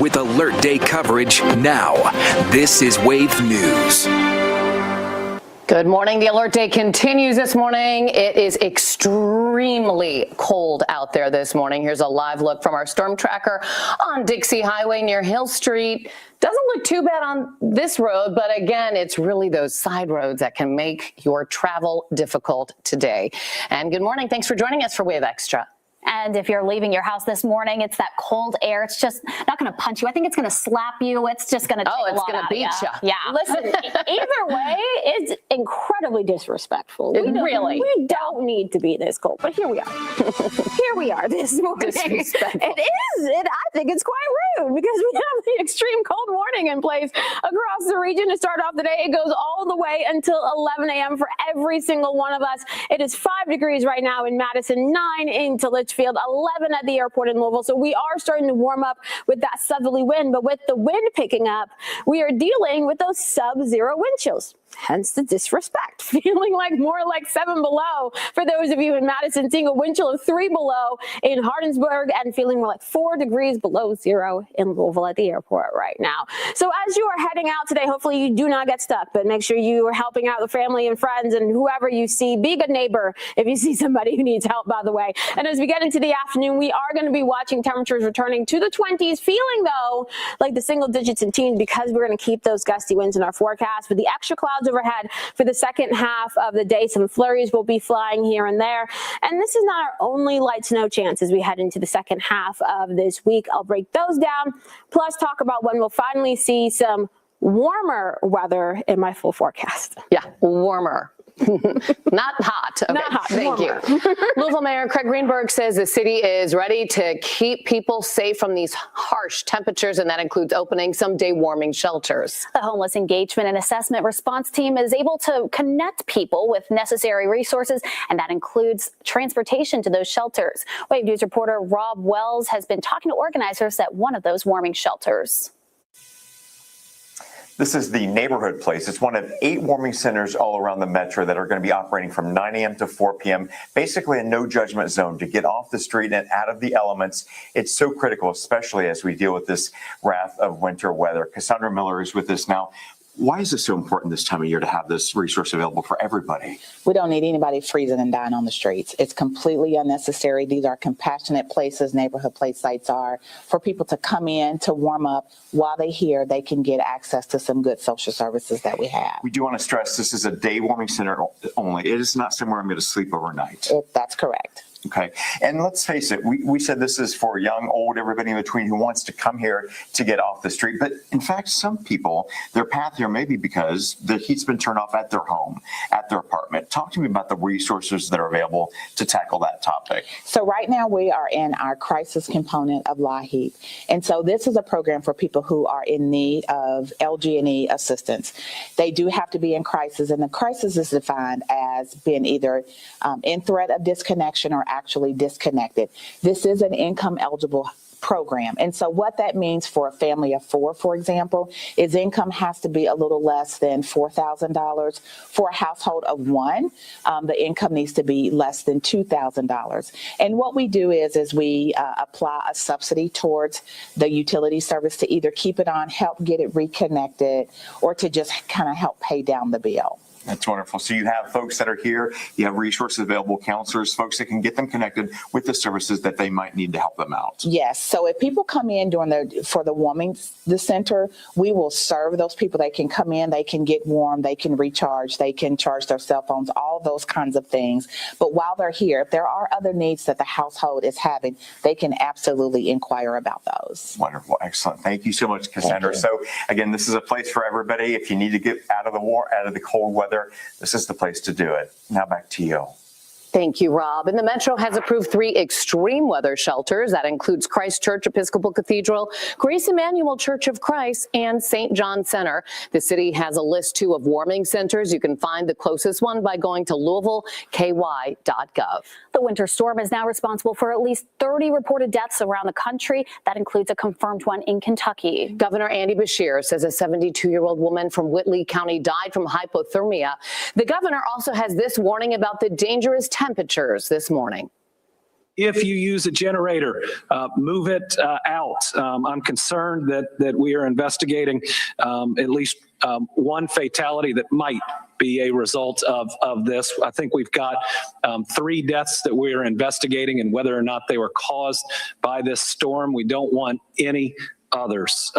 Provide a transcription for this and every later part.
With Alert Day coverage now, this is Wave News. Good morning. The Alert Day continues this morning. It is extremely cold out there this morning. Here's a live look from our storm tracker on Dixie Highway near Hill Street. Doesn't look too bad on this road, but again, it's really those side roads that can make your travel difficult today. And good morning. Thanks for joining us for Wave Extra. And if you're leaving your house this morning, it's that cold air. It's just not going to punch you. I think it's going to slap you. It's just going to take a lot out of you. Yeah. Listen, either way, it's incredibly disrespectful. We don't need to be this cold, but here we are. Here we are this morning. Disrespectful. I think it's quite rude because we have the extreme cold warning in place across the region to start off the day. It goes all the way until 11 a.m. for every single one of us. It is 5 degrees right now in Madison, 9 into Litchfield, 11 at the airport in Louisville. So we are starting to warm up with that southerly wind, but with the wind picking up, we are dealing with those sub-zero wind chills. Hence the disrespect, feeling like more like 7 below for those of you in Madison, seeing a wind chill of 3 below in Hardinsburg and feeling more like 4 degrees below zero in Louisville at the airport right now. So as you are heading out today, hopefully you do not get stuck, but make sure you are helping out the family and friends and whoever you see. Be a good neighbor if you see somebody who needs help, by the way. And as we get into the afternoon, we are going to be watching temperatures returning to the 20s, feeling though like the single digits and teens because we're going to keep those gusty winds in our forecast with the extra clouds overhead for the second half of the day. Some flurries will be flying here and there. And this is not our only light snow chance as we head into the second half of this week. I'll break those down, plus talk about when we'll finally see some warmer weather in my full forecast. Yeah, warmer. Not hot. Okay, not hot. Thank you. Louisville Mayor Craig Greenberg says the city is ready to keep people safe from these harsh temperatures, and that includes opening some day warming shelters. The Homeless Engagement and Assessment Response Team is able to connect people with necessary resources, and that includes transportation to those shelters. Wave News reporter Rob Wells has been talking to organizers at one of those warming shelters. This is the Neighborhood Place. It's one of 8 warming centers all around the metro that are going to be operating from 9 a.m. to 4 p.m. Basically a no judgment zone to get off the street and out of the elements. It's so critical, especially as we deal with this wrath of winter weather. Cassandra Miller is with us now. Why is it so important this time of year to have this resource available for everybody? We don't need anybody freezing and dying on the streets. It's completely unnecessary. These are compassionate places, neighborhood place sites are, for people to come in to warm up. While they're here, they can get access to some good social services that we have. We do want to stress this is a day warming center only. It is not somewhere I'm going to sleep overnight. That's correct. Okay. And let's face it, we said this is for young, old, everybody in between who wants to come here to get off the street. But in fact, some people, their path here may be because the heat's been turned off at their home, at their apartment. Talk to me about the resources that are available to tackle that topic. So right now we are in our crisis component of LIHEAP. And so this is a program for people who are in need of LG&E assistance. They do have to be in crisis, and the crisis is defined as being either in threat of disconnection or actually disconnected. This is an income eligible program. And so what that means for a family of 4, for example, is income has to be a little less than $4,000. For a household of 1, the income needs to be less than $2,000. And what we do is we apply a subsidy towards the utility service to either keep it on, help get it reconnected, or to just kind of help pay down the bill. That's wonderful. So you have folks that are here, you have resources available, counselors, folks that can get them connected with the services that they might need to help them out. Yes. So if people come in for the warming the center, we will serve those people. They can come in, they can get warm, they can recharge, they can charge their cell phones, all those kinds of things. But while they're here, if there are other needs that the household is having, they can absolutely inquire about those. Wonderful. Excellent. Thank you so much, Cassandra. So again, this is a place for everybody. If you need to get out of the cold weather, this is the place to do it. Now back to you. Thank you, Rob. And the Metro has approved 3 extreme weather shelters. That includes Christ Church Episcopal Cathedral, Grace Emmanuel Church of Christ, and St. John Center. The city has a list, too, of warming centers. You can find the closest one by going to LouisvilleKY.gov. The winter storm is now responsible for at least 30 reported deaths around the country. That includes a confirmed one in Kentucky. Governor Andy Beshear says a 72-year-old woman from Whitley County died from hypothermia. The governor also has this warning about the dangerous temperatures this morning. If you use a generator, move it out. I'm concerned that we are investigating at least one fatality that might be a result of this. I think we've got 3 deaths that we are investigating, and whether or not they were caused by this storm. We don't want any others.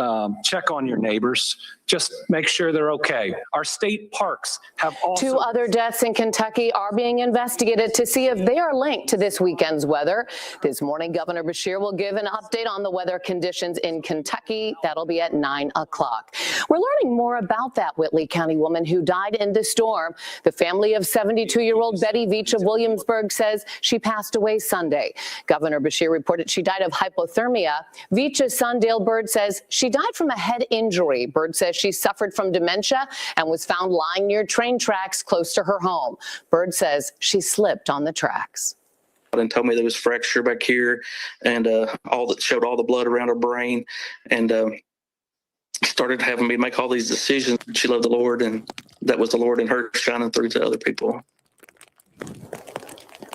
Check on your neighbors. Just make sure they're okay. Our state parks have also... 2 other deaths in Kentucky are being investigated to see if they are linked to this weekend's weather. This morning, Governor Beshear will give an update on the weather conditions in Kentucky. That'll be at 9 o'clock. We're learning more about that Whitley County woman who died in the storm. The family of 72-year-old Betty Veach of Williamsburg says she passed away Sunday. Governor Beshear reported she died of hypothermia. Veach's son, Dale Bird, says she died from a head injury. Bird says she suffered from dementia and was found lying near train tracks close to her home. Bird says she slipped on the tracks. And told me there was fracture back here, and showed all the blood around her brain, and started having me make all these decisions. She loved the Lord, and that was the Lord in her shining through to other people.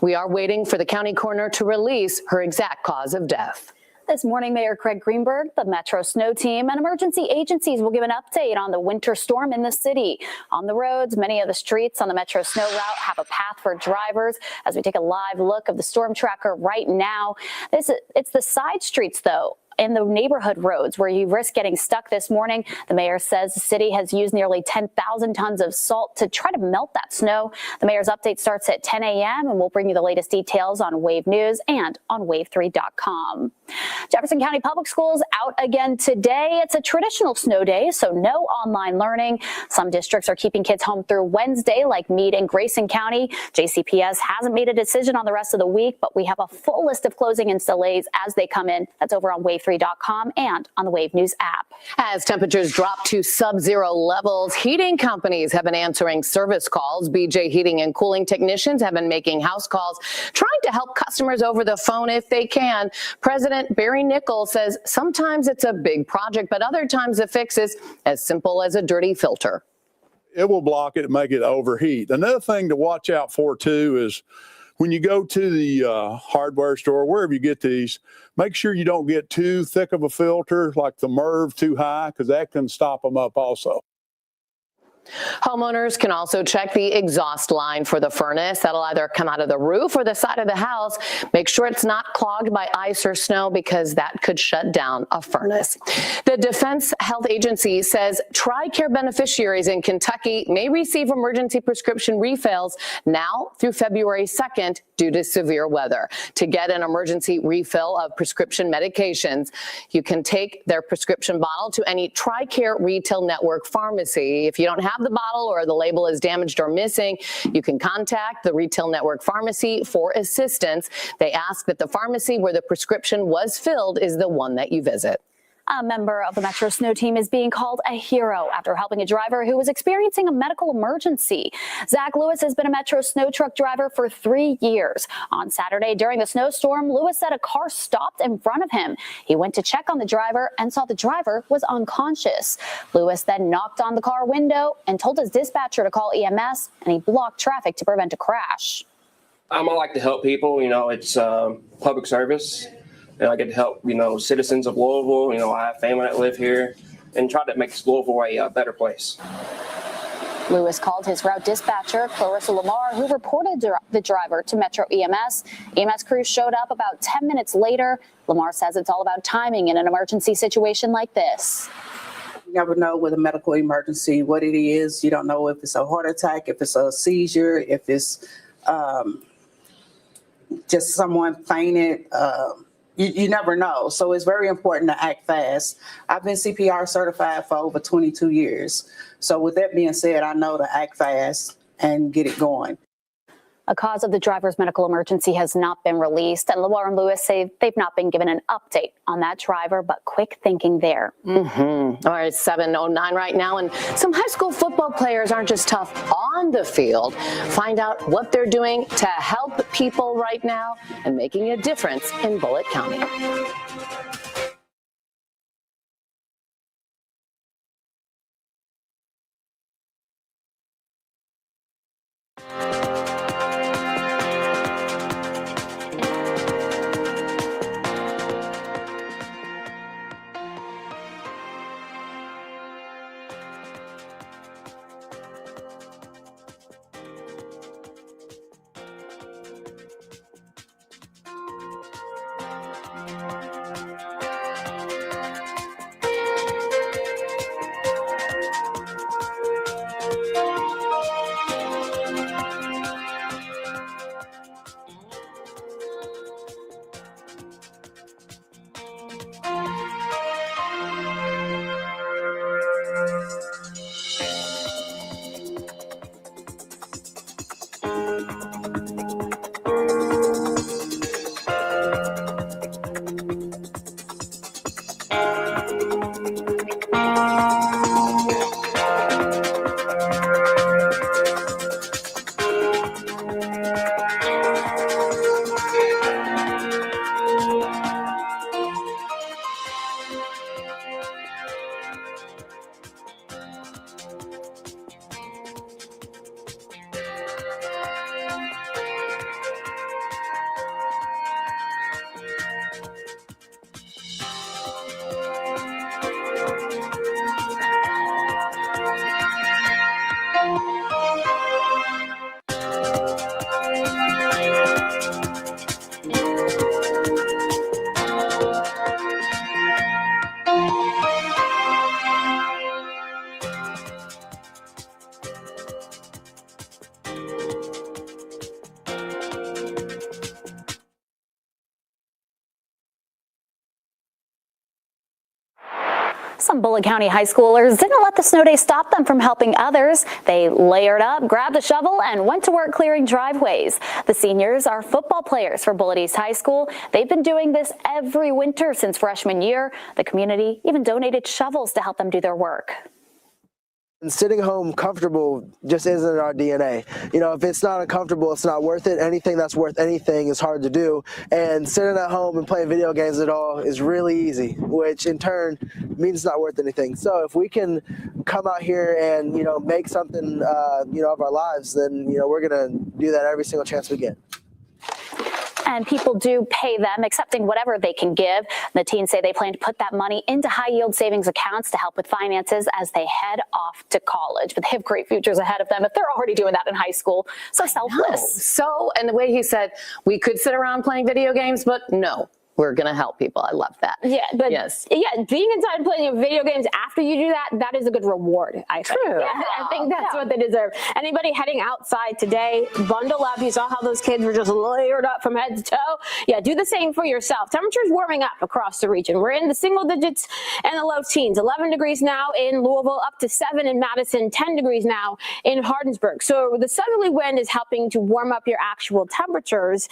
We are waiting for the county coroner to release her exact cause of death. This morning, Mayor Craig Greenberg, the Metro Snow Team, and emergency agencies will give an update on the winter storm in the city. On the roads, many of the streets on the Metro Snow Route have a path for drivers. As we take a live look of the storm tracker right now, it's the side streets, though, in the neighborhood roads where you risk getting stuck this morning. The mayor says the city has used nearly 10,000 tons of salt to try to melt that snow. The mayor's update starts at 10 a.m. and we'll bring you the latest details on Wave News and on wave3.com. Jefferson County Public Schools out again today. It's a traditional snow day, so no online learning. Some districts are keeping kids home through Wednesday, like Meade and Grayson County. JCPS hasn't made a decision on the rest of the week, but we have a full list of closing and delays as they come in. That's over on wave3.com and on the Wave News app. As temperatures drop to sub-zero levels, heating companies have been answering service calls. BJ Heating and Cooling technicians have been making house calls, trying to help customers over the phone if they can. President Barry Nichols says sometimes it's a big project, but other times the fix is as simple as a dirty filter. It will block it and make it overheat. Another thing to watch out for, too, is when you go to the hardware store, wherever you get these, make sure you don't get too thick of a filter, like the MERV too high, because that can stop them up also. Homeowners can also check the exhaust line for the furnace. That'll either come out of the roof or the side of the house. Make sure it's not clogged by ice or snow because that could shut down a furnace. The Defense Health Agency says TRICARE beneficiaries in Kentucky may receive emergency prescription refills now through February 2nd due to severe weather. To get an emergency refill of prescription medications, you can take their prescription bottle to any TRICARE Retail Network pharmacy. If you don't have the bottle or the label is damaged or missing, you can contact the Retail Network pharmacy for assistance. They ask that the pharmacy where the prescription was filled is the one that you visit. A member of the Metro Snow Team is being called a hero after helping a driver who was experiencing a medical emergency. Zach Lewis has been a Metro Snow Truck driver for 3 years. On Saturday during the snowstorm, Lewis said a car stopped in front of him. He went to check on the driver and saw the driver was unconscious. Lewis then knocked on the car window and told his dispatcher to call EMS, and he blocked traffic to prevent a crash. I like to help people. It's public service. I get to help, citizens of Louisville. I have family that live here and try to make Louisville a better place. Lewis called his route dispatcher, Clarissa Lamar, who reported the driver to Metro EMS. EMS crews showed up about 10 minutes later. Lamar says it's all about timing in an emergency situation like this. You never know with a medical emergency what it is. You don't know if it's a heart attack, if it's a seizure, if it's just someone fainted. You never know. So it's very important to act fast. I've been CPR certified for over 22 years. So with that being said, I know to act fast and get it going. A cause of the driver's medical emergency has not been released, and Lamar and Lewis say they've not been given an update on that driver, but quick thinking there. All right, it's 7:09 right now, and some high school football players aren't just tough on the field. Find out what they're doing to help people right now and making a difference in Bullitt County. Some Bullitt County high schoolers didn't let the snow day stop them from helping others. They layered up, grabbed a shovel, and went to work clearing driveways. The seniors are football players for Bullitt East High School. They've been doing this every winter since freshman year. The community even donated shovels to help them do their work. And sitting home comfortable just isn't in our DNA. You know, if it's not uncomfortable, it's not worth it. Anything that's worth anything is hard to do. And sitting at home and playing video games at all is really easy, which in turn means it's not worth anything. So if we can come out here and, you know, make something, you know, of our lives, then, you know, we're going to do that every single chance we get. And people do pay them, accepting whatever they can give. The teens say they plan to put that money into high-yield savings accounts to help with finances as they head off to college. But they have great futures ahead of them if they're already doing that in high school. So selfless. So, and the way he said, we could sit around playing video games, but no. We're going to help people. I love that. Yeah, but yes. Yeah, being inside and playing video games after you do that, that is a good reward, I think. True. Yeah, I think that's what they deserve. Anybody heading outside today, bundle up. You saw how those kids were just layered up from head to toe. Yeah, do the same for yourself. Temperatures warming up across the region. We're in the single digits and the low teens. 11 degrees now in Louisville, up to 7 in Madison, 10 degrees now in Hardinsburg. So the southerly wind is helping to warm up your actual temperatures.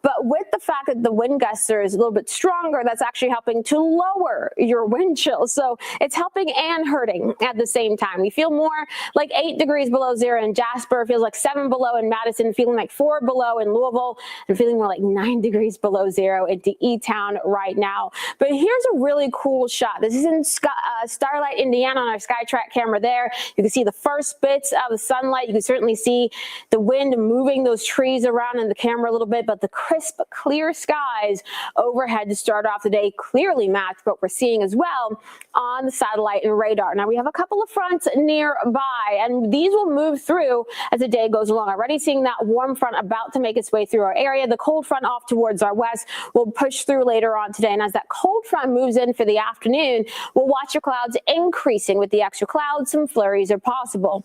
But with the fact that the wind gusts are a little bit stronger, that's actually helping to lower your wind chill. So it's helping and hurting at the same time. We feel more like 8 degrees below zero in Jasper, feels like 7 below in Madison, feeling like 4 below in Louisville, and feeling more like 9 degrees below zero into E-Town right now. But here's a really cool shot. This is in Starlight, Indiana, on our SkyTrack camera there. You can see the first bits of the sunlight. You can certainly see the wind moving those trees around in the camera a little bit, but the crisp, clear skies overhead to start off the day, clearly match what we're seeing as well on the satellite and radar. Now we have a couple of fronts nearby, and these will move through as the day goes along. Already seeing that warm front about to make its way through our area. The cold front off towards our west will push through later on today. And as that cold front moves in for the afternoon, we'll watch your clouds increasing. With the extra clouds, some flurries are possible.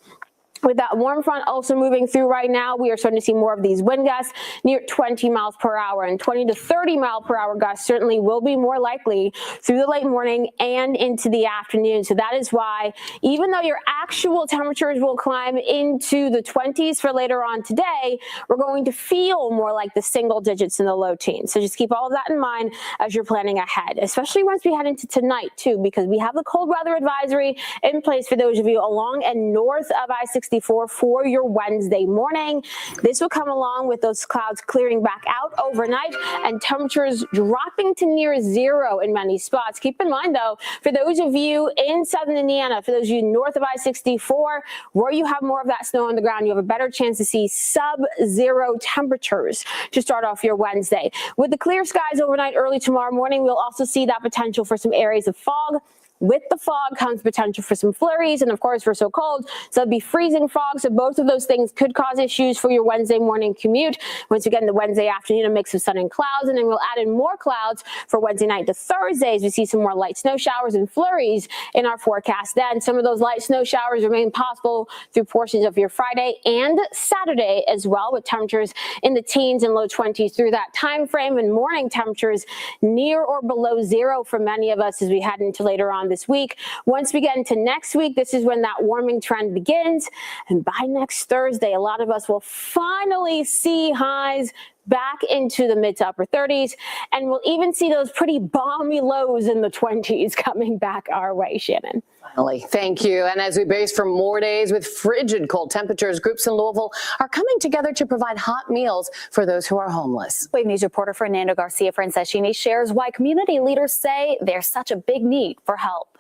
With that warm front also moving through right now, we are starting to see more of these wind gusts near 20 miles per hour, and 20 to 30 mile per hour gusts certainly will be more likely through the late morning and into the afternoon. So that is why, even though your actual temperatures will climb into the 20s for later on today, we're going to feel more like the single digits in the low teens. So just keep all of that in mind as you're planning ahead, especially once we head into tonight too, because we have the cold weather advisory in place for those of you along and north of I-64 for your Wednesday morning. This will come along with those clouds clearing back out overnight and temperatures dropping to near zero in many spots. Keep in mind, though, for those of you in southern Indiana, for those of you north of I-64, where you have more of that snow on the ground, you have a better chance to see sub-zero temperatures to start off your Wednesday. With the clear skies overnight, early tomorrow morning, we'll also see that potential for some areas of fog. With the fog comes potential for some flurries, and of course we're so cold, so it'll be freezing fog. So both of those things could cause issues for your Wednesday morning commute. Once again, the Wednesday afternoon, a mix of sun and clouds, and then we'll add in more clouds for Wednesday night to Thursday as we see some more light snow showers and flurries in our forecast. Then some of those light snow showers remain possible through portions of your Friday and Saturday as well, with temperatures in the teens and low 20s through that time frame, and morning temperatures near or below zero for many of us as we head into later on this week. Once we get into next week, this is when that warming trend begins. And by next Thursday, a lot of us will finally see highs back into the mid to upper 30s. And we'll even see those pretty balmy lows in the 20s coming back our way, Shannon. Finally, thank you. And as we brace for more days with frigid cold temperatures, groups in Louisville are coming together to provide hot meals for those who are homeless. Wave News reporter Fernando Garcia Francescini shares why community leaders say there's such a big need for help.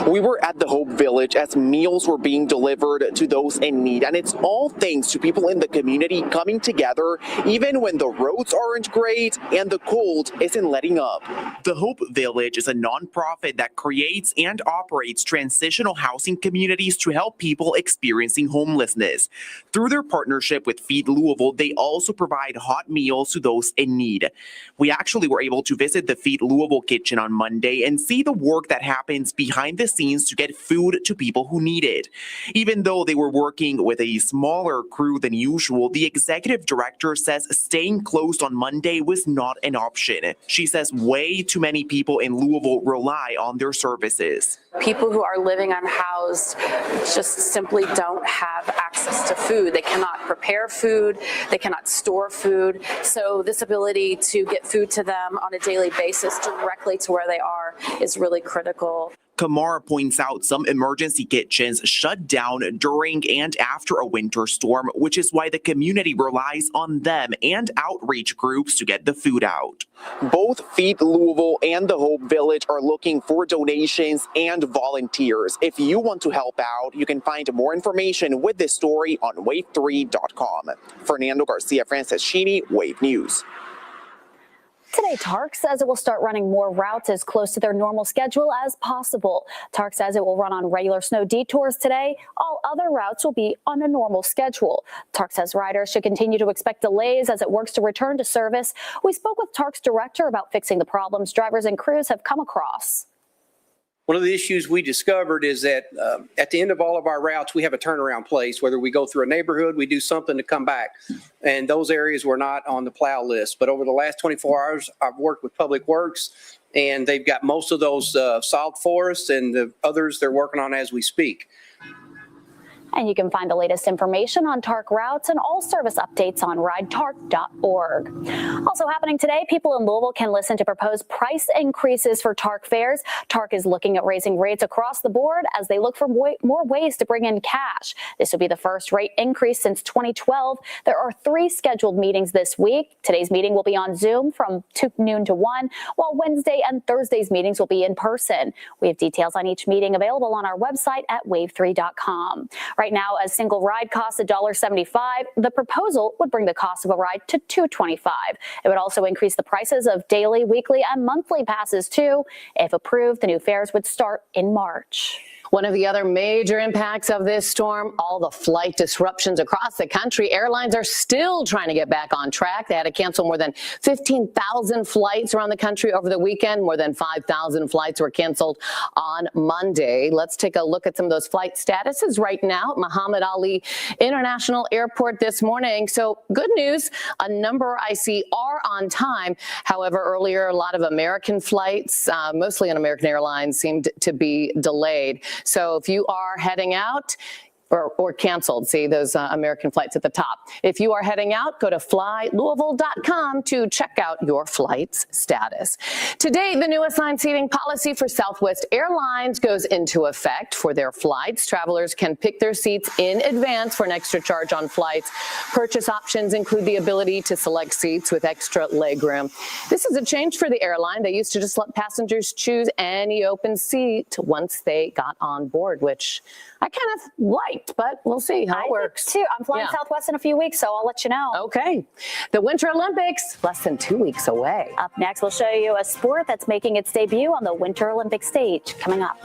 We were at the Hope Village as meals were being delivered to those in need, and it's all thanks to people in the community coming together even when the roads aren't great and the cold isn't letting up. The Hope Village is a nonprofit that creates and operates transitional housing communities to help people experiencing homelessness. Through their partnership with Feed Louisville, they also provide hot meals to those in need. We actually were able to visit the Feed Louisville kitchen on Monday and see the work that happens behind the scenes to get food to people who need it. Even though they were working with a smaller crew than usual, the executive director says staying closed on Monday was not an option. She says way too many people in Louisville rely on their services. People who are living unhoused just simply don't have access to food. They cannot prepare food. They cannot store food. So this ability to get food to them on a daily basis directly to where they are is really critical. Kamara points out some emergency kitchens shut down during and after a winter storm, which is why the community relies on them and outreach groups to get the food out. Both Feed Louisville and the Hope Village are looking for donations and volunteers. If you want to help out, you can find more information with this story on wave3.com. Fernando Garcia Francescini, Wave News. Today, TARC says it will start running more routes as close to their normal schedule as possible. TARC says it will run on regular snow detours today. All other routes will be on a normal schedule. TARC says riders should continue to expect delays as it works to return to service. We spoke with TARC's director about fixing the problems drivers and crews have come across. One of the issues we discovered is that at the end of all of our routes, we have a turnaround place. Whether we go through a neighborhood, we do something to come back. And those areas were not on the plow list. But over the last 24 hours, I've worked with Public Works, and they've got most of those solved for us, and the others they're working on as we speak. And you can find the latest information on TARC routes and all service updates on ridetarc.org. Also happening today, people in Louisville can listen to proposed price increases for TARC fares. TARC is looking at raising rates across the board as they look for more ways to bring in cash. This will be the first rate increase since 2012. There are 3 scheduled meetings this week. Today's meeting will be on Zoom from 2 noon to 1, while Wednesday and Thursday's meetings will be in person. We have details on each meeting available on our website at wave3.com. Right now, a single ride costs $1.75. The proposal would bring the cost of a ride to $2.25. It would also increase the prices of daily, weekly, and monthly passes too. If approved, the new fares would start in March. One of the other major impacts of this storm, all the flight disruptions across the country. Airlines are still trying to get back on track. They had to cancel more than 15,000 flights around the country over the weekend. More than 5,000 flights were canceled on Monday. Let's take a look at some of those flight statuses right now at Muhammad Ali International Airport this morning. So good news, a number I see are on time. However, earlier, a lot of American flights, mostly on American Airlines, seemed to be delayed. So if you are heading out, or canceled. See those American flights at the top. If you are heading out, go to flylouisville.com to check out your flight's status. Today, the new assigned seating policy for Southwest Airlines goes into effect. For their flights, travelers can pick their seats in advance for an extra charge on flights. Purchase options include the ability to select seats with extra legroom. This is a change for the airline. They used to just let passengers choose any open seat once they got on board, which I kind of liked, but we'll see how it works. Too. I'm flying Southwest in a few weeks, so I'll let you know. Okay. The Winter Olympics, less than 2 weeks away. Up next, we'll show you a sport that's making its debut on the Winter Olympic stage. Coming up.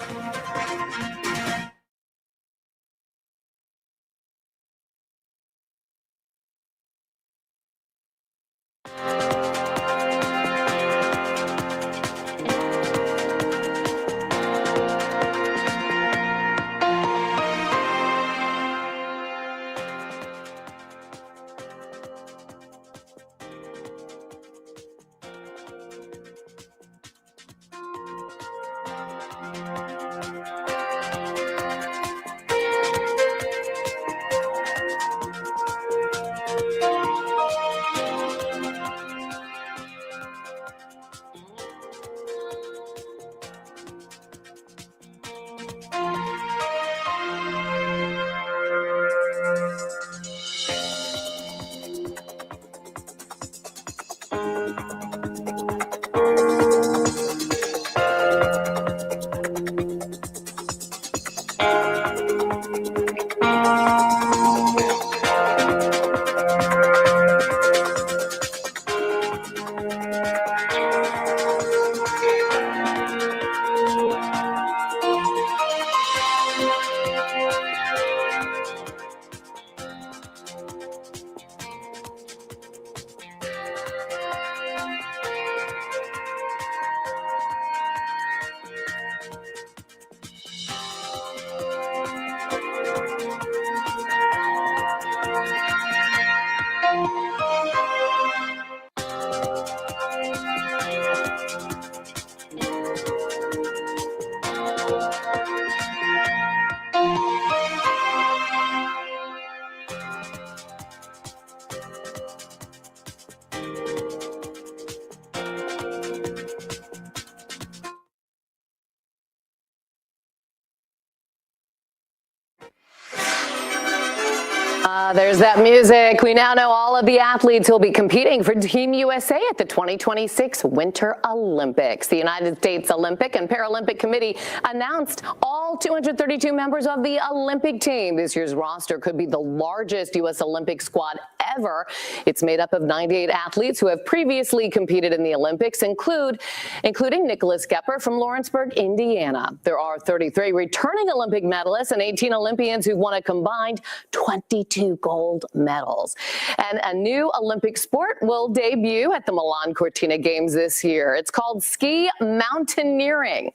There's that music. We now know all of the athletes who will be competing for Team USA at the 2026 Winter Olympics. The United States Olympic and Paralympic Committee announced all 232 members of the Olympic team. This year's roster could be the largest U.S. Olympic squad ever. It's made up of 98 athletes who have previously competed in the Olympics, including Nicholas Gepper from Lawrenceburg, Indiana. There are 33 returning Olympic medalists and 18 Olympians who won a combined 22 gold medals. And a new Olympic sport will debut at the Milan Cortina Games this year. It's called ski mountaineering.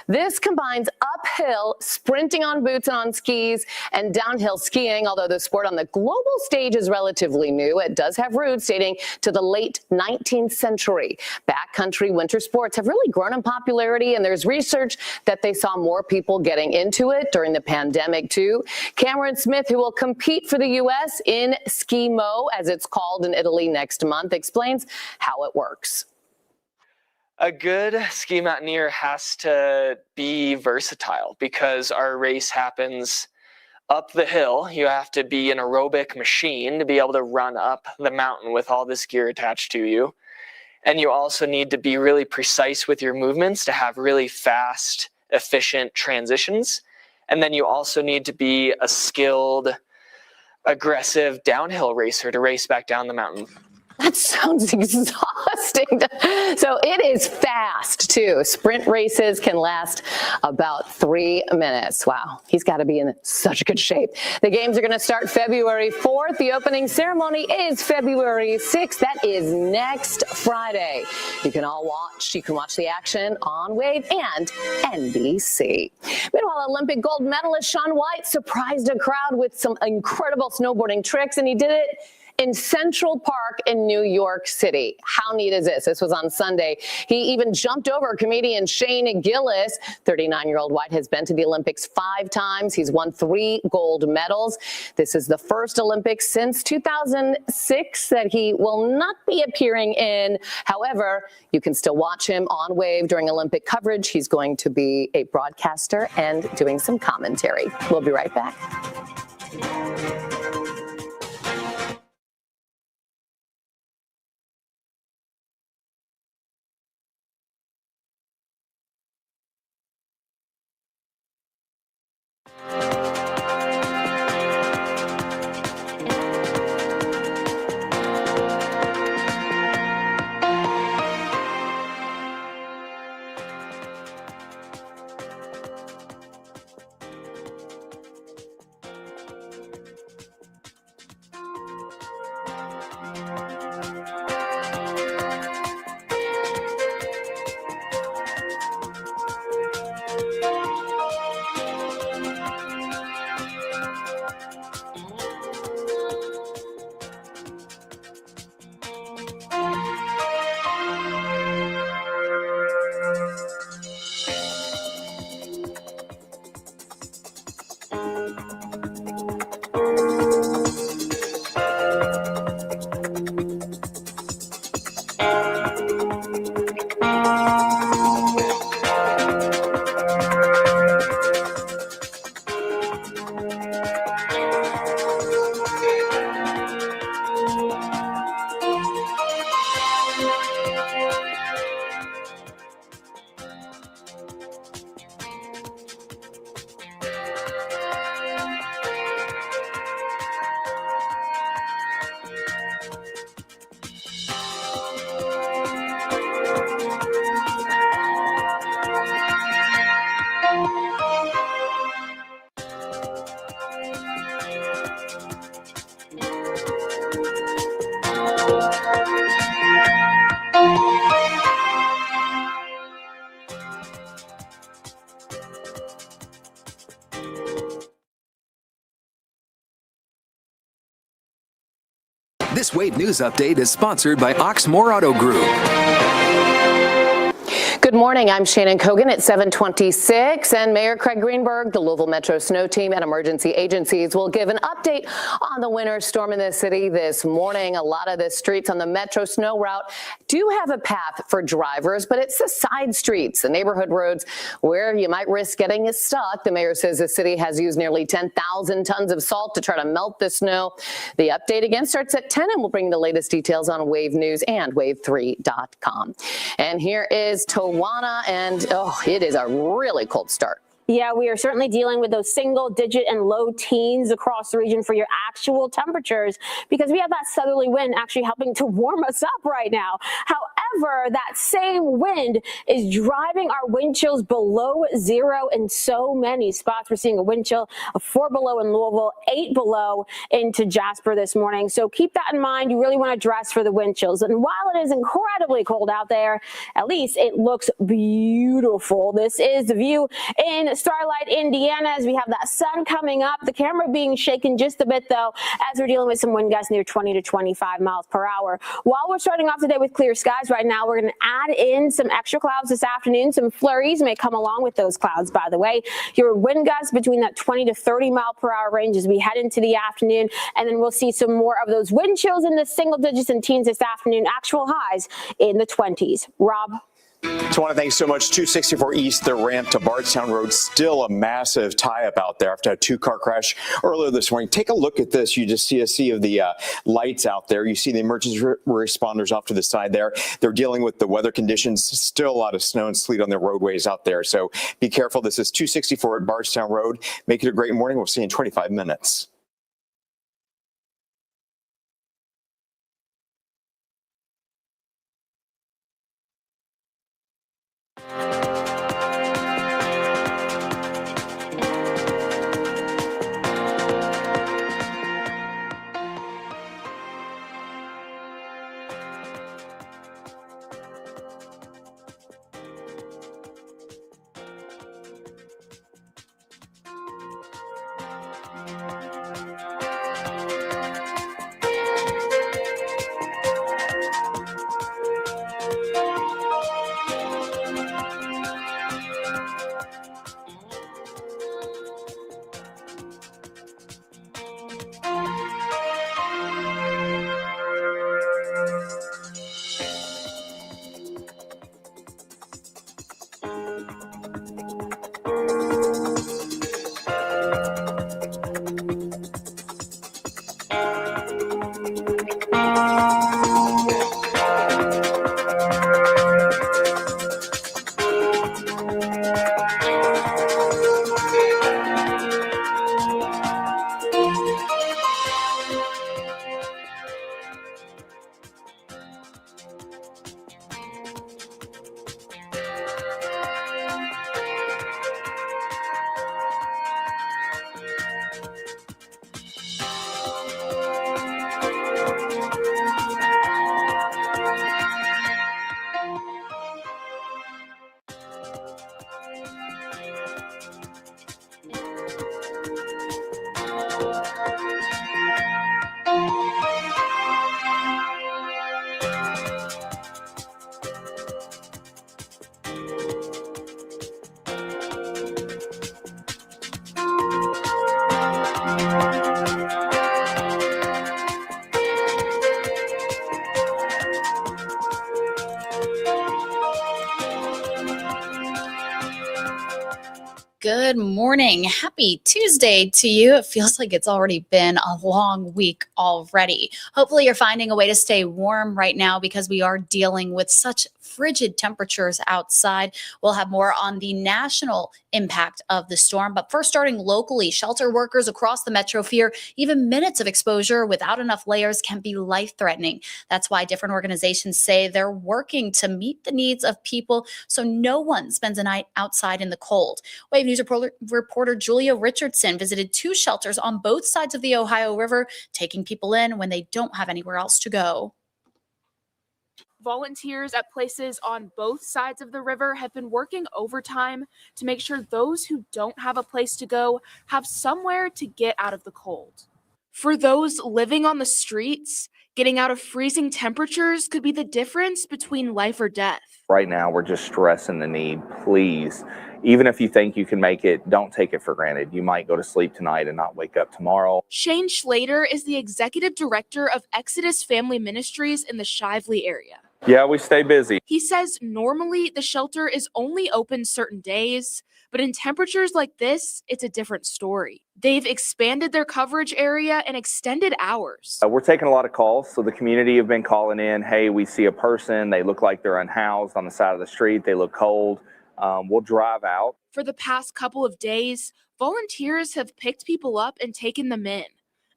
This combines uphill sprinting on boots and on skis and downhill skiing. Although the sport on the global stage is relatively new, it does have roots dating to the late 19th century. Backcountry winter sports have really grown in popularity, and there's research that they saw more people getting into it during the pandemic too. Cameron Smith, who will compete for the U.S. in Ski-Mo, as it's called in Italy next month, explains how it works. A good ski mountaineer has to be versatile because our race happens up the hill. You have to be an aerobic machine to be able to run up the mountain with all this gear attached to you. And you also need to be really precise with your movements to have really fast, efficient transitions. And then you also need to be a skilled, aggressive downhill racer to race back down the mountain. That sounds exhausting. So it is fast, too. Sprint races can last about 3 minutes. Wow, he's got to be in such good shape. The games are going to start February 4th. The opening ceremony is February 6th. That is next Friday. You can watch the action on Wave and NBC. Meanwhile, Olympic gold medalist Shaun White surprised a crowd with some incredible snowboarding tricks, and he did it in Central Park in New York City. How neat is this? This was on Sunday. He even jumped over comedian Shane Gillis. 39-year-old White has been to the Olympics 5 times. He's won 3 gold medals. This is the first Olympics since 2006 that he will not be appearing in. However, you can still watch him on Wave during Olympic coverage. He's going to be a broadcaster and doing some commentary. We'll be right back. This Wave News Update is sponsored by Oxmoor Auto Group. Good morning. I'm Shannon Cogan at 7:26, and Mayor Craig Greenberg, the Louisville Metro Snow Team, and emergency agencies will give an update on the winter storm in the city this morning. A lot of the streets on the Metro Snow Route do have a path for drivers, but it's the side streets, the neighborhood roads, where you might risk getting stuck. The mayor says the city has used nearly 10,000 tons of salt to try to melt the snow. The update again starts at 10, and we'll bring the latest details on Wave News and wave3.com. And here is Tawana, and it is a really cold start. Yeah, we are certainly dealing with those single-digit and low teens across the region for your actual temperatures because we have that southerly wind actually helping to warm us up right now. However, that same wind is driving our wind chills below zero in so many spots. We're seeing a wind chill of 4 below in Louisville, 8 below into Jasper this morning. So keep that in mind. You really want to dress for the wind chills. And while it is incredibly cold out there, at least it looks beautiful. This is the view in Starlight, Indiana, as we have that sun coming up. The camera being shaken just a bit, though, as we're dealing with some wind gusts near 20 to 25 miles per hour. While we're starting off today with clear skies right now, we're going to add in some extra clouds this afternoon. Some flurries may come along with those clouds, by the way. Your wind gusts between that 20 to 30 mile per hour range as we head into the afternoon, and then we'll see some more of those wind chills in the single digits and teens this afternoon. Actual highs in the 20s. Rob? So I want to thank you so much. 264 East, the ramp to Bardstown Road, still a massive tie-up out there after a two-car crash earlier this morning. Take a look at this. You just see a sea of the lights out there. You see the emergency responders off to the side there. They're dealing with the weather conditions. Still a lot of snow and sleet on the roadways out there. So be careful. This is 264 at Bardstown Road. Make it a great morning. We'll see you in 25 minutes. Good morning. Happy Tuesday to you. It feels like it's already been a long week already. Hopefully you're finding a way to stay warm right now because we are dealing with such frigid temperatures outside. We'll have more on the national impact of the storm. But first, starting locally, shelter workers across the metro fear even minutes of exposure without enough layers can be life-threatening. That's why different organizations say they're working to meet the needs of people so no one spends a night outside in the cold. Wave News reporter Julia Richardson visited 2 shelters on both sides of the Ohio River, taking people in when they don't have anywhere else to go. Volunteers at places on both sides of the river have been working overtime to make sure those who don't have a place to go have somewhere to get out of the cold. For those living on the streets, getting out of freezing temperatures could be the difference between life or death. Right now, we're just stressing the need. Please, even if you think you can make it, don't take it for granted. You might go to sleep tonight and not wake up tomorrow. Shane Schlater is the executive director of Exodus Family Ministries in the Shively area. Yeah, we stay busy. He says normally the shelter is only open certain days, but in temperatures like this, it's a different story. They've expanded their coverage area and extended hours. We're taking a lot of calls, so the community have been calling in, hey, we see a person, they look like they're unhoused on the side of the street, they look cold. We'll drive out. For the past couple of days, volunteers have picked people up and taken them in,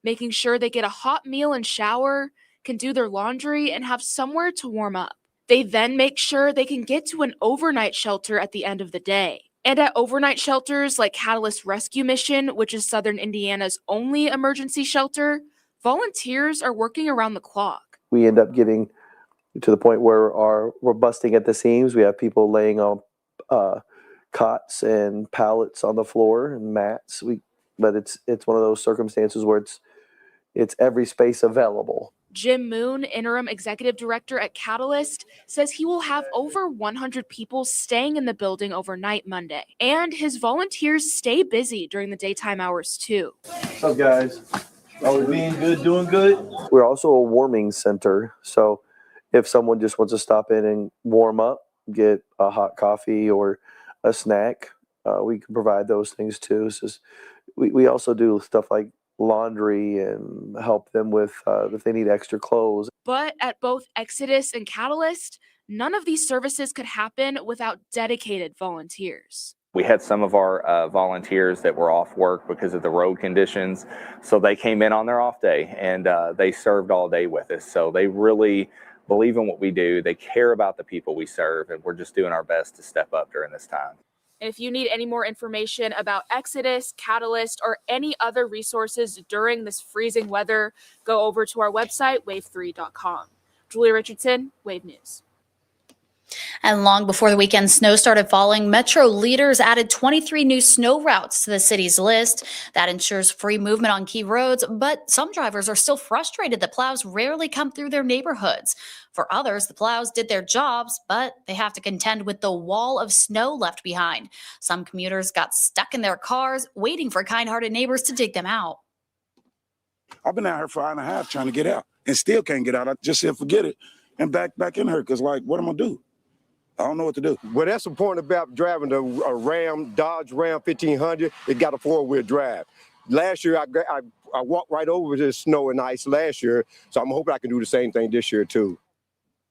making sure they get a hot meal and shower, can do their laundry, and have somewhere to warm up. They then make sure they can get to an overnight shelter at the end of the day. And at overnight shelters like Catalyst Rescue Mission, which is Southern Indiana's only emergency shelter, volunteers are working around the clock. We end up getting to the point where we're busting at the seams. We have people laying on cots and pallets on the floor and mats. But it's one of those circumstances where it's every space available. Jim Moon, interim executive director at Catalyst, says he will have over 100 people staying in the building overnight Monday. And his volunteers stay busy during the daytime hours too. What's up, guys? Are we being good, doing good? We're also a warming center. So if someone just wants to stop in and warm up, get a hot coffee or a snack, we can provide those things too. So we also do stuff like laundry and help them with if they need extra clothes. But at both Exodus and Catalyst, none of these services could happen without dedicated volunteers. We had some of our volunteers that were off work because of the road conditions. So they came in on their off day and they served all day with us. So they really believe in what we do. They care about the people we serve, and we're just doing our best to step up during this time. And if you need any more information about Exodus, Catalyst, or any other resources during this freezing weather, go over to our website, wave3.com. Julia Richardson, Wave News. And long before the weekend snow started falling, Metro leaders added 23 new snow routes to the city's list. That ensures free movement on key roads, but some drivers are still frustrated that plows rarely come through their neighborhoods. For others, the plows did their jobs, but they have to contend with the wall of snow left behind. Some commuters got stuck in their cars, waiting for kind-hearted neighbors to dig them out. I've been out here for an hour and a half trying to get out and still can't get out. I just said, forget it, and back in here, because, like, what am I going to do? I don't know what to do. Well, that's the point about driving a Dodge Ram 1500. It got a four-wheel drive. Last year, I walked right over the snow and ice last year, so I'm hoping I can do the same thing this year, too.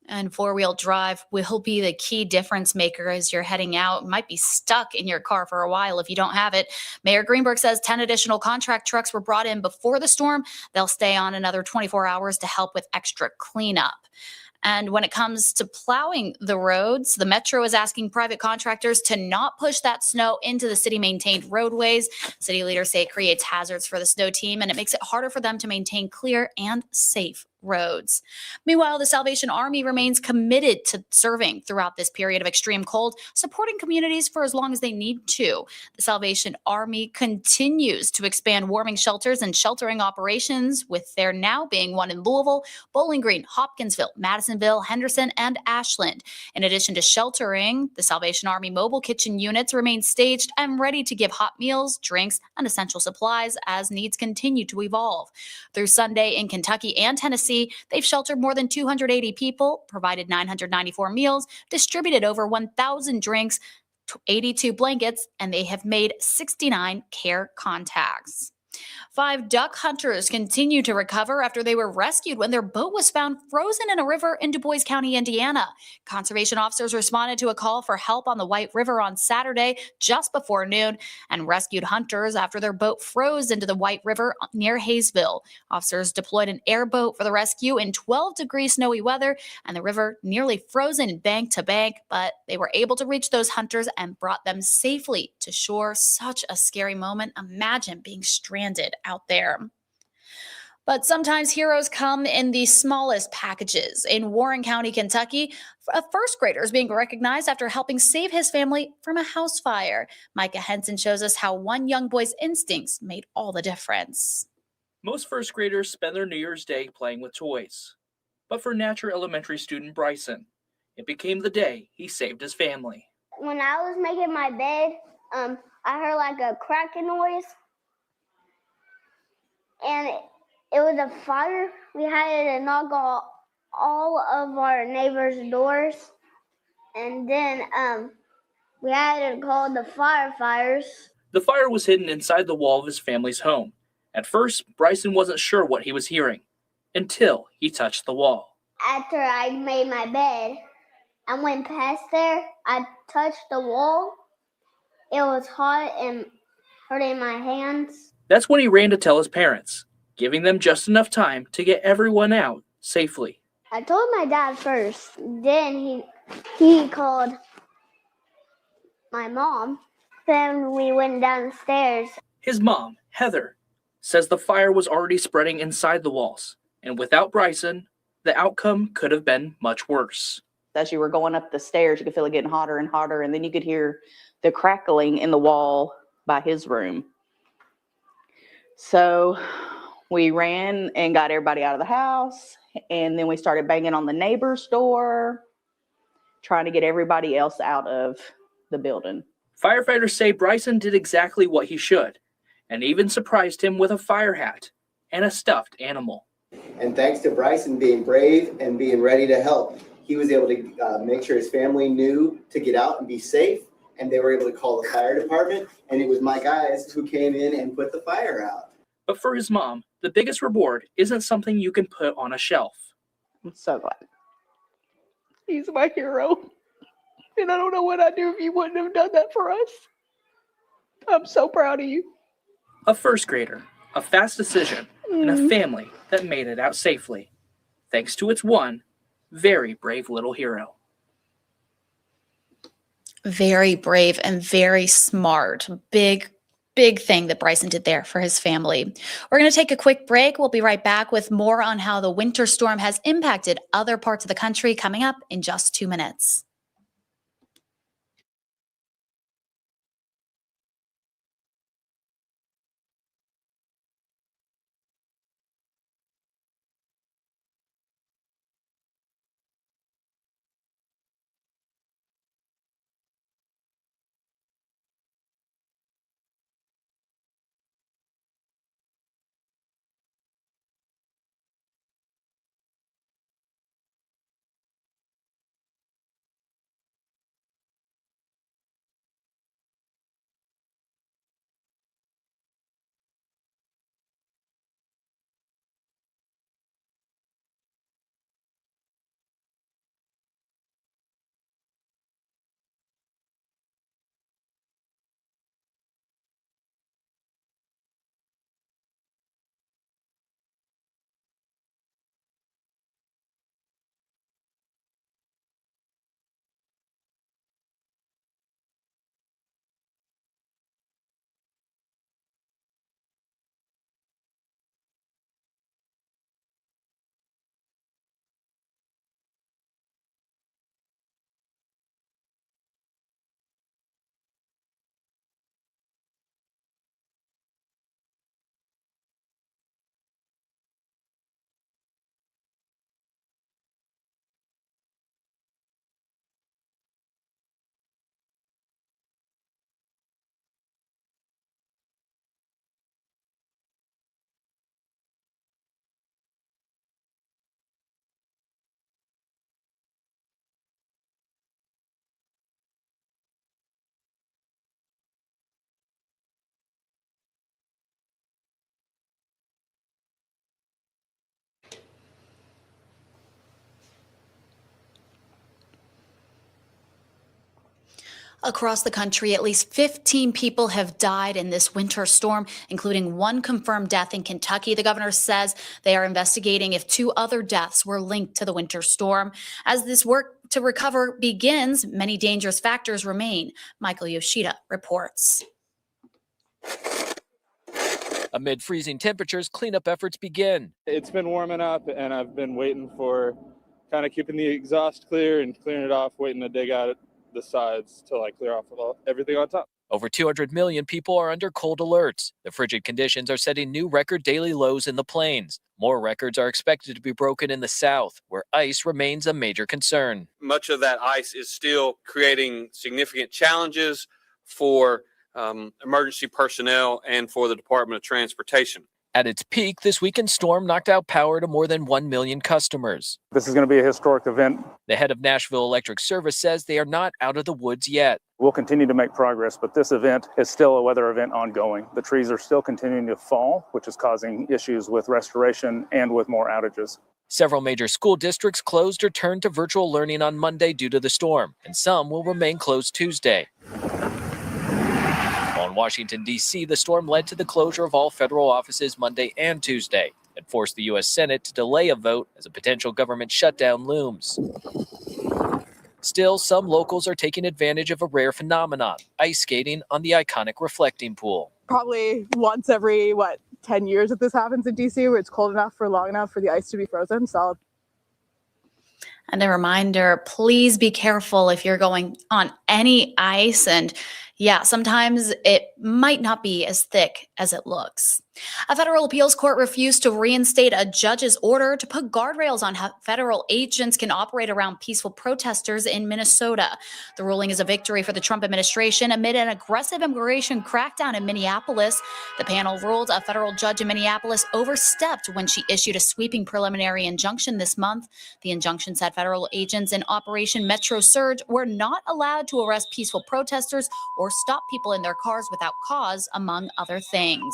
And four-wheel drive will be the key difference maker as you're heading out. Might be stuck in your car for a while if you don't have it. Mayor Greenberg says 10 additional contract trucks were brought in before the storm. They'll stay on another 24 hours to help with extra cleanup. And when it comes to plowing the roads, the Metro is asking private contractors to not push that snow into the city-maintained roadways. City leaders say it creates hazards for the snow team, and it makes it harder for them to maintain clear and safe roads. Meanwhile, the Salvation Army remains committed to serving throughout this period of extreme cold, supporting communities for as long as they need to. The Salvation Army continues to expand warming shelters and sheltering operations, with there now being one in Louisville, Bowling Green, Hopkinsville, Madisonville, Henderson, and Ashland. In addition to sheltering, the Salvation Army mobile kitchen units remain staged and ready to give hot meals, drinks, and essential supplies as needs continue to evolve. Through Sunday in Kentucky and Tennessee, they've sheltered more than 280 people, provided 994 meals, distributed over 1,000 drinks, 82 blankets, and they have made 69 care contacts. 5 duck hunters continue to recover after they were rescued when their boat was found frozen in a river in Du Bois County, Indiana. Conservation officers responded to a call for help on the White River on Saturday just before noon and rescued hunters after their boat froze into the White River near Hayesville. Officers deployed an airboat for the rescue in 12-degree snowy weather and the river nearly frozen bank to bank, but they were able to reach those hunters and brought them safely to shore. Such a scary moment. Imagine being stranded out there. But sometimes heroes come in the smallest packages. In Warren County, Kentucky, a first grader is being recognized after helping save his family from a house fire. Micah Henson shows us how one young boy's instincts made all the difference. Most first graders spend their New Year's Day playing with toys. But for Natcher Elementary student Bryson, it became the day he saved his family. When I was making my bed, I heard like a cracking noise. And it was a fire. We had to knock on all of our neighbors' doors. And then we had to call the firefighters. The fire was hidden inside the wall of his family's home. At first, Bryson wasn't sure what he was hearing until he touched the wall. After I made my bed, I went past there. I touched the wall. It was hot and hurting my hands. That's when he ran to tell his parents, giving them just enough time to get everyone out safely. I told my dad first. Then he called my mom. Then we went downstairs. His mom, Heather, says the fire was already spreading inside the walls, and without Bryson, the outcome could have been much worse. As you were going up the stairs, you could feel it getting hotter and hotter, and then you could hear the crackling in the wall by his room. So we ran and got everybody out of the house, and then we started banging on the neighbor's door, trying to get everybody else out of the building. Firefighters say Bryson did exactly what he should, and even surprised him with a fire hat and a stuffed animal. And thanks to Bryson being brave and being ready to help, he was able to make sure his family knew to get out and be safe, and they were able to call the fire department, and it was my guys who came in and put the fire out. But for his mom, the biggest reward isn't something you can put on a shelf. I'm so glad. He's my hero. And I don't know what I'd do if you wouldn't have done that for us. I'm so proud of you. A first grader, a fast decision, and a family that made it out safely, thanks to its one very brave little hero. Very brave and very smart. Big thing that Bryson did there for his family. We're going to take a quick break. We'll be right back with more on how the winter storm has impacted other parts of the country coming up in just 2 minutes. Across the country, at least 15 people have died in this winter storm, including one confirmed death in Kentucky. The governor says they are investigating if 2 other deaths were linked to the winter storm. As this work to recover begins, many dangerous factors remain. Michael Yoshida reports. Amid freezing temperatures, cleanup efforts begin. It's been warming up, and I've been waiting for kind of keeping the exhaust clear and clearing it off, waiting to dig out the sides till I clear off everything on top. Over 200 million people are under cold alerts. The frigid conditions are setting new record daily lows in the plains. More records are expected to be broken in the south, where ice remains a major concern. Much of that ice is still creating significant challenges for emergency personnel and for the Department of Transportation. At its peak, this weekend storm knocked out power to more than 1 million customers. This is going to be a historic event. The head of Nashville Electric Service says they are not out of the woods yet. We'll continue to make progress, but this event is still a weather event ongoing. The trees are still continuing to fall, which is causing issues with restoration and with more outages. Several major school districts closed or turned to virtual learning on Monday due to the storm, and some will remain closed Tuesday. In Washington, D.C., the storm led to the closure of all federal offices Monday and Tuesday and forced the U.S. Senate to delay a vote as a potential government shutdown looms. Still, some locals are taking advantage of a rare phenomenon, ice skating on the iconic reflecting pool. Probably once every, 10 years that this happens in D.C., where it's cold enough for long enough for the ice to be frozen. So. And a reminder, please be careful if you're going on any ice and Yeah, sometimes it might not be as thick as it looks. A federal appeals court refused to reinstate a judge's order to put guardrails on how federal agents can operate around peaceful protesters in Minnesota. The ruling is a victory for the Trump administration amid an aggressive immigration crackdown in Minneapolis. The panel ruled a federal judge in Minneapolis overstepped when she issued a sweeping preliminary injunction this month. The injunction said federal agents in Operation Metro Surge were not allowed to arrest peaceful protesters or stop people in their cars without cause, among other things.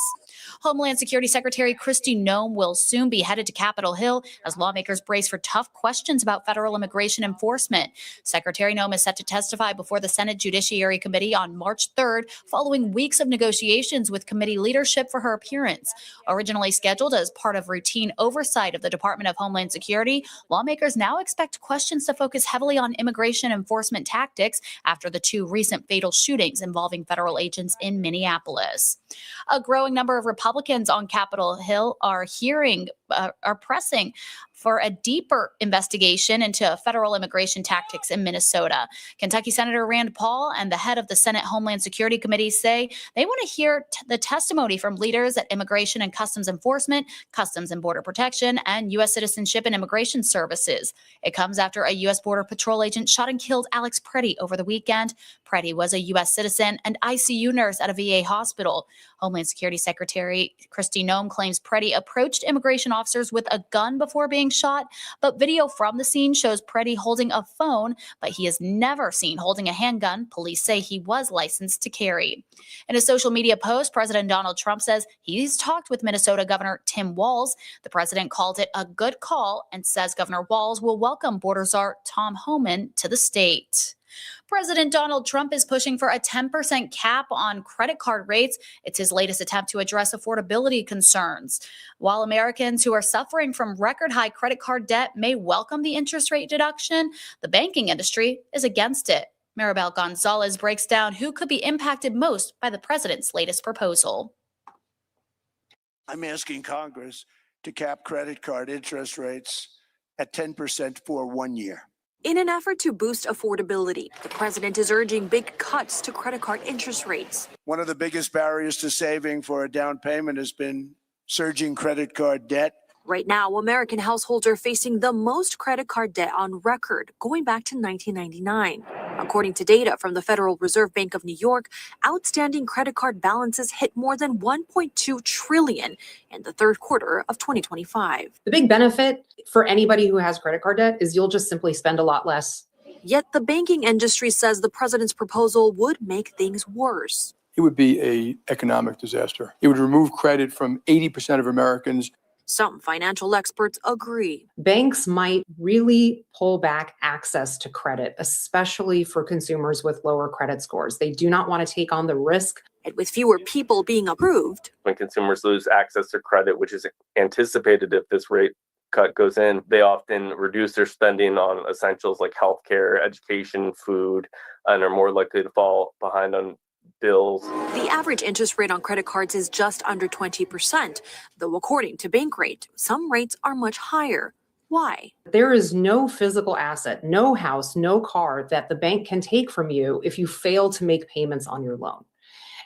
Homeland Security Secretary Kristi Noem will soon be headed to Capitol Hill as lawmakers brace for tough questions about federal immigration enforcement. Secretary Noem is set to testify before the Senate Judiciary Committee on March 3rd, following weeks of negotiations with committee leadership for her appearance. Originally scheduled as part of routine oversight of the Department of Homeland Security, lawmakers now expect questions to focus heavily on immigration enforcement tactics after the two recent fatal shootings involving federal agents in Minneapolis. A growing number of Republicans on Capitol Hill are pressing for a deeper investigation into federal immigration tactics in Minnesota. Kentucky Senator Rand Paul and the head of the Senate Homeland Security Committee say they want to hear the testimony from leaders at Immigration and Customs Enforcement, Customs and Border Protection, and U.S. Citizenship and Immigration Services. It comes after a U.S. Border Patrol agent shot and killed Alex Preddy over the weekend. Preddy was a U.S. citizen and ICU nurse at a VA hospital. Homeland Security Secretary Kristi Noem claims Preddy approached immigration officers with a gun before being shot, but video from the scene shows Preddy holding a phone, but he is never seen holding a handgun. Police say he was licensed to carry. In a social media post, President Donald Trump says he's talked with Minnesota Governor Tim Walz. The president called it a good call and says Governor Walz will welcome border czar Tom Homan to the state. President Donald Trump is pushing for a 10% cap on credit card rates. It's his latest attempt to address affordability concerns. While Americans who are suffering from record high credit card debt may welcome the interest rate deduction, the banking industry is against it. Maribel Gonzalez breaks down who could be impacted most by the president's latest proposal. I'm asking Congress to cap credit card interest rates at 10% for 1 year. In an effort to boost affordability, the president is urging big cuts to credit card interest rates. One of the biggest barriers to saving for a down payment has been surging credit card debt. Right now, American households are facing the most credit card debt on record, going back to 1999. According to data from the Federal Reserve Bank of New York, outstanding credit card balances hit more than $1.2 trillion in the third quarter of 2025. The big benefit for anybody who has credit card debt is you'll just simply spend a lot less. Yet the banking industry says the president's proposal would make things worse. It would be an economic disaster. It would remove credit from 80% of Americans. Some financial experts agree. Banks might really pull back access to credit, especially for consumers with lower credit scores. They do not want to take on the risk. And with fewer people being approved. When consumers lose access to credit, which is anticipated if this rate cut goes in, they often reduce their spending on essentials like healthcare, education, food, and are more likely to fall behind on bills. The average interest rate on credit cards is just under 20%, though according to Bankrate, some rates are much higher. Why? There is no physical asset, no house, no car that the bank can take from you if you fail to make payments on your loan.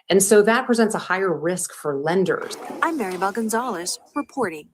And so that presents a higher risk for lenders. I'm Maribel Gonzalez reporting.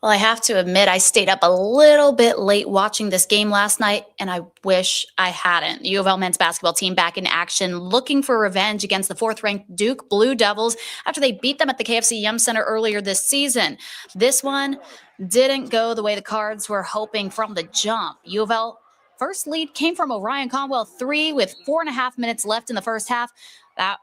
Well, I have to admit, I stayed up a little bit late watching this game last night, and I wish I hadn't. The U of L men's basketball team back in action, looking for revenge against the fourth-ranked Duke Blue Devils after they beat them at the KFC Yum Center earlier this season. This one didn't go the way the Cards were hoping from the jump. U of L first lead came from Orion Conwell 3 with 4.5 minutes left in the first half. That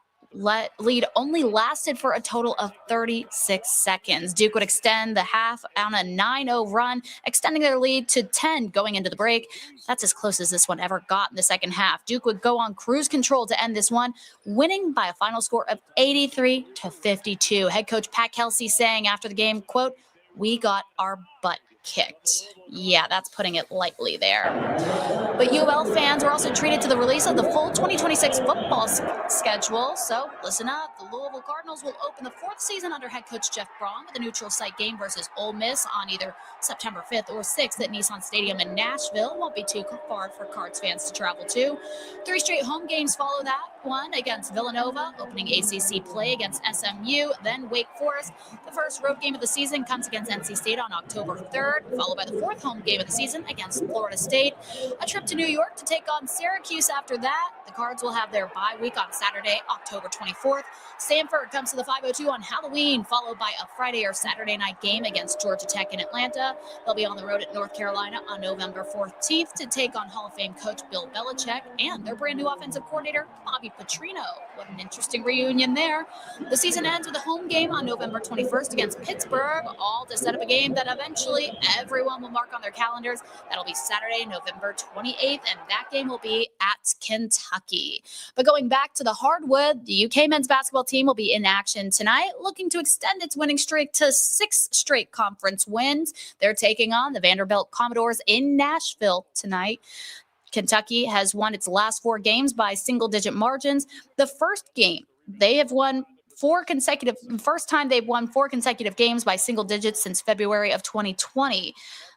lead only lasted for a total of 36 seconds. Duke would extend the half on a 9-0 run, extending their lead to 10 going into the break. That's as close as this one ever got in the second half. Duke would go on cruise control to end this one, winning by a final score of 83-52. Head coach Pat Kelsey saying after the game, quote, "We got our butt kicked." Yeah, that's putting it lightly there. But U of L fans were also treated to the release of the full 2026 football schedule. So listen up. The Louisville Cardinals will open the fourth season under head coach Jeff Braun with a neutral site game versus Ole Miss on either September 5th or 6th at Nissan Stadium in Nashville. Won't be too far for Cards fans to travel to. 3 straight home games follow that one against Villanova, opening ACC play against SMU, then Wake Forest. The first road game of the season comes against NC State on October 3rd, followed by the fourth home game of the season against Florida State. A trip to New York to take on Syracuse after that. The Cards will have their bye week on Saturday, October 24th. Stanford comes to the 502 on Halloween, followed by a Friday or Saturday night game against Georgia Tech in Atlanta. They'll be on the road at North Carolina on November 14th to take on Hall of Fame coach Bill Belichick and their brand new offensive coordinator, Bobby Petrino. What an interesting reunion there. The season ends with a home game on November 21st against Pittsburgh, all to set up a game that eventually everyone will mark on their calendars. That'll be Saturday, November 28th, and that game will be at Kentucky. But going back to the hardwood, the UK men's basketball team will be in action tonight, looking to extend its winning streak to 6 straight conference wins. They're taking on the Vanderbilt Commodores in Nashville tonight. Kentucky has won its last 4 games by single-digit margins. The first game, they have won first time they've won 4 consecutive games by single digits since February of 2020.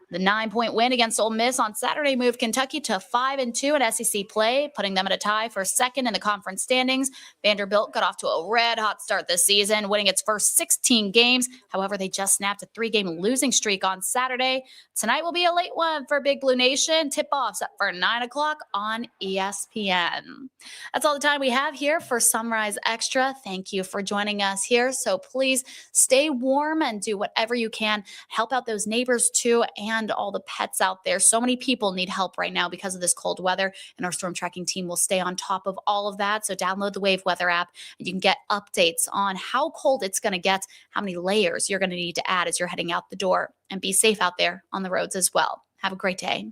The 9-point win against Ole Miss on Saturday moved Kentucky to 5-2 in SEC play, putting them at a tie for second in the conference standings. Vanderbilt got off to a red-hot start this season, winning its first 16 games. However, they just snapped a 3-game losing streak on Saturday. Tonight will be a late one for Big Blue Nation. Tip-offs up for 9 o'clock on ESPN. That's all the time we have here for Sunrise Extra. Thank you for joining us here. So please stay warm and do whatever you can. Help out those neighbors too, and all the pets out there. So many people need help right now because of this cold weather, and our storm tracking team will stay on top of all of that. So download the Wave Weather app and you can get updates on how cold it's going to get, how many layers you're going to need to add as you're heading out the door, and be safe out there on the roads as well. Have a great day.